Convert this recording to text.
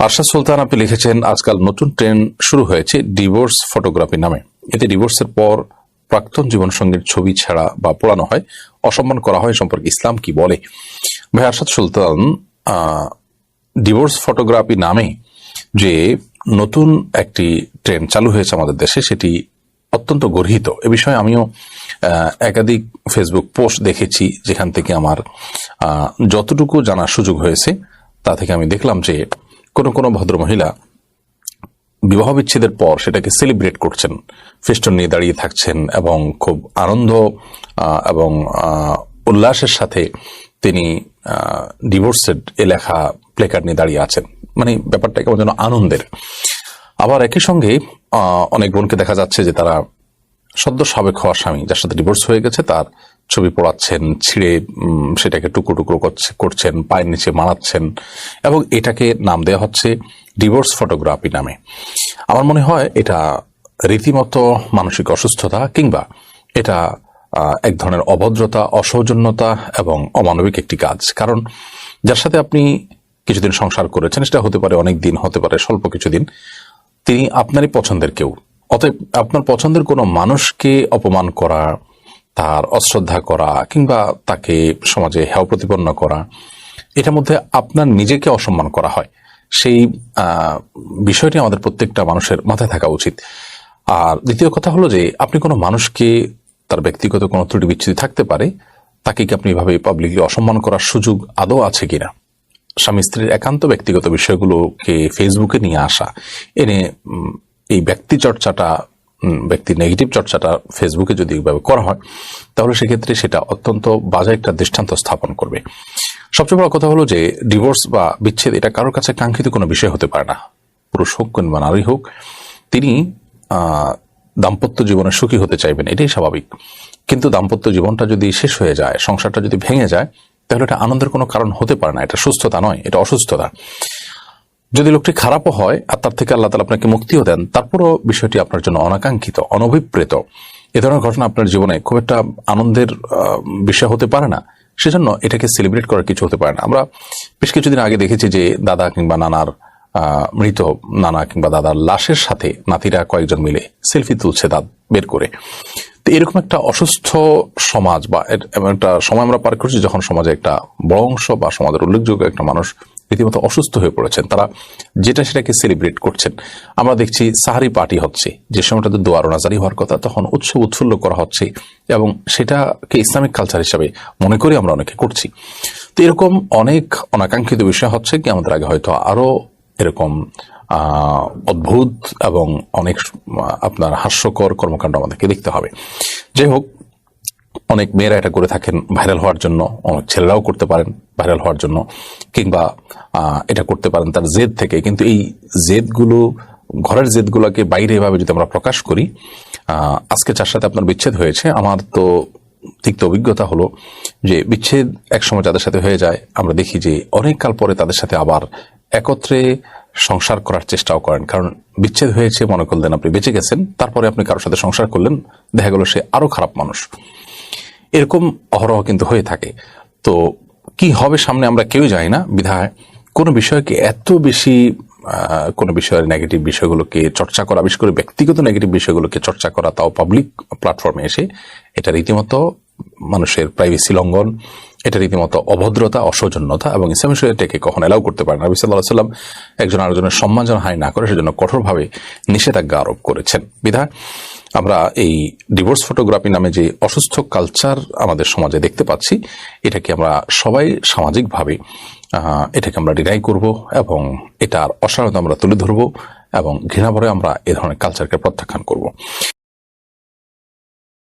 আরশাদ সুলতান আপনি লিখেছেন, আজকাল নতুন ট্রেন্ড শুরু হয়েছে ডিভোর্স ফটোগ্রাফি নামে। এতে ডিভোর্সের পর প্রাক্তন জীবনসঙ্গীর ছবি ছাড়া বা পোড়ানো হয়, অসম্মান করা হয়। সম্পর্কে ইসলাম কি বলে? ভাই আরশাদ সুলতান, ডিভোর্স ফটোগ্রাফি নামে যে নতুন একটি ট্রেন্ড চালু হয়েছে আমাদের দেশে, সেটি অত্যন্ত গর্হিত। এ বিষয়ে আমিও একাধিক ফেসবুক পোস্ট দেখেছি, যেখান থেকে আমার যতটুকু জানার সুযোগ হয়েছে তা থেকে আমি দেখলাম যে কোন ভদ্রমহিলা বিবাহ বিচ্ছেদের পর সেটাকে সেলিব্রেট করছেন, ফেস্টুন নিয়ে দাঁড়িয়ে থাকছেন এবং খুব আনন্দ এবং উল্লাসের সাথে তিনি ডিভোর্সের লেখা প্লেকার্ড নিয়ে দাঁড়িয়ে আছেন। মানে ব্যাপারটা কেমন যেন আনন্দের। আবার একই সঙ্গে অনেক বোনকে দেখা যাচ্ছে যে তারা সদ্য সাবেক হওয়া স্বামী যার সাথে ডিভোর্স হয়ে গেছে তার ছবি পোড়াচ্ছেন, ছিঁড়ে সেটাকে টুকরো টুকরো করছেন, পায়ের নিচে মারাচ্ছেন, এবং এটাকে নাম দেওয়া হচ্ছে ডিভোর্স ফটোগ্রাফি নামে। আমার মনে হয় এটা রীতিমতো মানসিক অসুস্থতা, কিংবা এটা এক ধরনের অভদ্রতা, অসৌজন্যতা এবং অমানবিক একটি কাজ। কারণ যার সাথে আপনি কিছুদিন সংসার করেছেন, সেটা হতে পারে অনেক দিন, হতে পারে স্বল্প কিছুদিন, তিনি আপনারই পছন্দের কেউ। অতএব আপনার পছন্দের কোনো মানুষকে অপমান করা, তার অশ্রদ্ধা করা, কিংবা তাকে সমাজে হেয় প্রতিপন্ন করা, এটার মধ্যে আপনার নিজেকে অসম্মান করা হয়। সেই বিষয়টি আমাদের প্রত্যেকটা মানুষের মাথায় থাকা উচিত। আর দ্বিতীয় কথা হলো যে আপনি কোনো মানুষকে, তার ব্যক্তিগত কোনো ত্রুটি বিচ্ছুতি থাকতে পারে, তাকে কি আপনি এভাবে পাবলিকলি অসম্মান করার সুযোগ আদৌ আছে কিনা? স্বামী স্ত্রীর একান্ত ব্যক্তিগত বিষয়গুলোকে ফেসবুকে নিয়ে আসা, এনে এই ব্যক্তি চর্চাটা, ব্যক্তির নেগেটিভ চর্চাটা ফেসবুকে যদি এইভাবে করা হয়, তাহলে সেক্ষেত্রে সেটা অত্যন্ত বাজে একটা দৃষ্টান্ত স্থাপন করবে। সবচেয়ে বড় কথা হলো যে ডিভোর্স বা বিচ্ছেদ এটা কারোর কাছে কাঙ্ক্ষিত কোনো বিষয় হতে পারে না। পুরুষ হোক কিংবা নারী হোক, তিনি দাম্পত্য জীবনে সুখী হতে চাইবেন, এটাই স্বাভাবিক। কিন্তু দাম্পত্য জীবনটা যদি শেষ হয়ে যায়, সংসারটা যদি ভেঙে যায়, তাহলে এটা আনন্দের কোনো কারণ হতে পারে না। এটা সুস্থতা নয়, এটা অসুস্থতা। যদি লোকটি খারাপও হয় আর তার থেকে আল্লাহ তাআলা আপনাকে মুক্তিও দেন, তারপরও বিষয়টি আপনার জন্য অনাকাঙ্ক্ষিত, অনভিপ্রেত, এ ধরনের ঘটনা আপনার জীবনে খুব একটা আনন্দের বিষয় হতে পারে না। সেজন্য এটাকে সেলিব্রেট করার কিছু হতে পারে না। আমরা বেশ কিছুদিন আগে দেখেছি যে দাদা কিংবা নানার মৃত নানা কিংবা দাদার লাশের সাথে নাতিরা কয়েকজন মিলে সেলফি তুলছে দাঁত বের করে। তো এরকম একটা অসুস্থ সমাজ বা একটা সময় আমরা পার করছি, যখন সমাজে একটা বড় অংশ বা সমাজের উল্লেখযোগ্য একটা মানুষ রীতিমতো অসুস্থ হয়ে পড়েছেন, তারা সেটাকে সেলিব্রেট করছেন। আমরা দেখছি সাহারি পার্টি হচ্ছে, যে সময়টাতে দোয়া রোনাজারি হওয়ার কথা, তখন উৎসব উৎফুল্ল করা হচ্ছে, এবং সেটাকে ইসলামিক কালচার হিসাবে মনে করি আমরা অনেকে করছি। তো এরকম অনেক অনাকাঙ্ক্ষিত বিষয় হচ্ছে কি আমাদের আগে হয়তো আরো এরকম অদ্ভুত এবং অনেক আপনার হাস্যকর কর্মকাণ্ড আমাদেরকে দেখতে হবে। যাই হোক, অনেক মেয়েরা এটা করে থাকেন ভাইরাল হওয়ার জন্য, অনেক ছেলেরাও করতে পারেন ভাইরাল হওয়ার জন্য, কিংবা এটা করতে পারেন তার জেদ থেকে। কিন্তু এই জেদগুলো, ঘরের জেদগুলোকে বাইরে এভাবে যদি আমরা প্রকাশ করি, আজকে যার সাথে আপনার বিচ্ছেদ হয়েছে, আমার তো তিক্ত অভিজ্ঞতা হলো যে বিচ্ছেদ একসময় যাদের সাথে হয়ে যায়, আমরা দেখি যে অনেক কাল পরে তাদের সাথে আবার একত্রে সংসার করার চেষ্টাও করেন। কারণ বিচ্ছেদ হয়েছে, মনে করলেন আপনি বেঁচে গেছেন, তারপরে আপনি কারোর সাথে সংসার করলেন, দেখা গেল সে আরো খারাপ মানুষ। এরকম অহরহ কিন্তু হয়ে থাকে। তো কি হবে সামনে আমরা কেউ জানি না, বিধায় কোনো বিষয়কে এত বেশি, কোনো বিষয়ের নেগেটিভ বিষয়গুলোকে চর্চা করা, বিশেষ করে ব্যক্তিগত নেগেটিভ বিষয়গুলোকে চর্চা করা, তাও পাবলিক প্ল্যাটফর্মে এসে, এটা রীতিমতো মানুষের প্রাইভেসি লঙ্ঘন, এটা রীতিমতো অভদ্রতা, অসৌজন্যতা, এবং ইসলামী শরীয়ত এটাকে কখনো এলাও করতে পারে না। নবী সাল্লাল্লাহু আলাইহি ওয়াসাল্লাম একজন আরেকজনের সম্মান যেন হানি না করে সেজন্য কঠোরভাবে নিষেধাজ্ঞা আরোপ করেছেন। বিধায় আমরা এই ডিভোর্স ফটোগ্রাফি নামে যে অসুস্থ কালচার আমাদের সমাজে দেখতে পাচ্ছি, এটাকে আমরা সবাই সামাজিকভাবে এটাকে আমরা ডিনাই করব, এবং এটার অসারতা আমরা তুলে ধরব, এবং ঘৃণাভরে আমরা এ ধরনের কালচারকে প্রত্যাখ্যান করব।